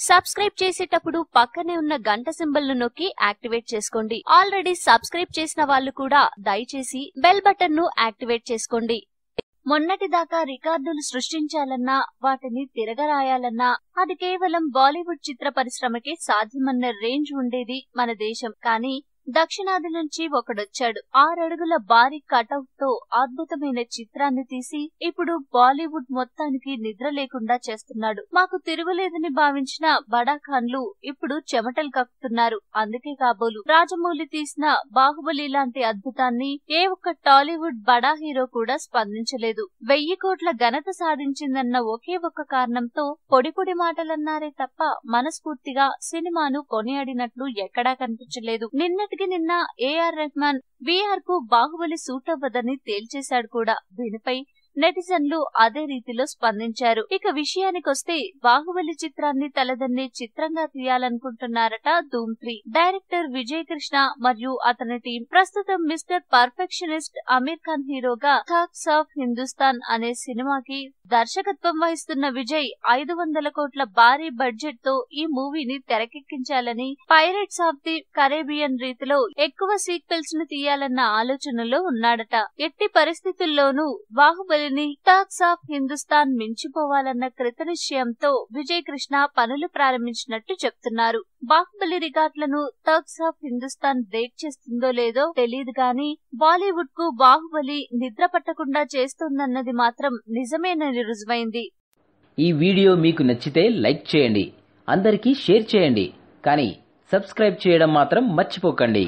Subscribe చేసేటప్పుడు పక్కనే ఉన్న గంట సింబల్ ను నొక్కి యాక్టివేట్ చేసుకోండి. ఆల్రెడీ సబ్స్క్రైబ్ చేసిన వాళ్ళు కూడా దయచేసి బెల్ బటన్ ను యాక్టివేట్ చేసుకోండి. మొన్నటిదాకా రికార్డులు సృష్టించాలన్నా వాటిని తిరగరాయాలన్నా అది కేవలం బాలీవుడ్ చిత్ర పరిశ్రమకే సాధ్యమన్న రేంజ్ ఉండేది మన దేశం. కానీ దక్షిణాది నుంచి ఒకడొచ్చాడు. 6 అడుగుల భారీ కటౌట్ తో అద్భుతమైన చిత్రాన్ని తీసి ఇప్పుడు బాలీవుడ్ మొత్తానికి నిద్ర లేకుండా చేస్తున్నాడు. మాకు తిరుగులేదని భావించిన బడా ఖాన్లు ఇప్పుడు చెమటలు కక్కుతున్నారు. అందుకే కాబోలు రాజమౌళి తీసిన బాహుబలి లాంటి అద్భుతాన్ని ఏ ఒక్క టాలీవుడ్ బడా హీరో కూడా స్పందించలేదు. 1000 కోట్ల ఘనత సాధించిందన్న ఒకే ఒక్క కారణంతో పొడి పొడి మాటలన్నారే తప్ప మనస్ఫూర్తిగా సినిమాను కొనియాడినట్లు ఎక్కడా కనిపించలేదు. నిన్నటికి నిన్న ఏఆర్ రెహమాన్ వీఆర్ కు బాహుబలి సూట్ అవ్వదని తేల్చేశాడు కూడా. దీనిపై నెటిజన్లు అదే రీతిలో స్పందించారు. ఇక విషయానికొస్తే బాహుబలి చిత్రాన్ని తలదన్నే చిత్రంగా తీయాలనుకుంటున్నారట ధూమ్ 3 డైరెక్టర్ విజయ్ కృష్ణ మరియు అతని టీం. ప్రస్తుతం మిస్టర్ పర్ఫెక్షనిస్ట్ అమీర్ ఖాన్ హీరోగా థగ్స్ ఆఫ్ హిందుస్థాన్ అనే సినిమాకి దర్శకత్వం వహిస్తున్న విజయ్ 500 కోట్ల భారీ బడ్జెట్ తో ఈ మూవీని తెరకెక్కించాలని, పైరేట్స్ ఆఫ్ ది కరేబియన్ రీతిలో ఎక్కువ సీక్వెల్స్ ను తీయాలన్న ఆలోచనలో ఉన్నాడట. ఎట్టి పరిస్థితుల్లోనూ బాహుబలిని థగ్స్ ఆఫ్ హిందుస్థాన్ మించిపోవాలన్న కృతనిశ్చయంతో విజయ్ కృష్ణ పనులు ప్రారంభించినట్టు చెప్తున్నారు. బాహుబలి రికార్డులను థగ్స్ ఆఫ్ హిందుస్థాన్ బ్రేక్ చేస్తుందో లేదో తెలియదు గానీ బాలీవుడ్ కు బాహుబలి నిద్ర పట్టకుండా చేస్తోందన్నది మాత్రం నిజమేనని రుజువైంది. ఈ వీడియో మీకు నచ్చితే లైక్ చేయండి, అందరికీ షేర్ చేయండి, కానీ సబ్స్క్రైబ్ చేయడం మాత్రం మర్చిపోకండి.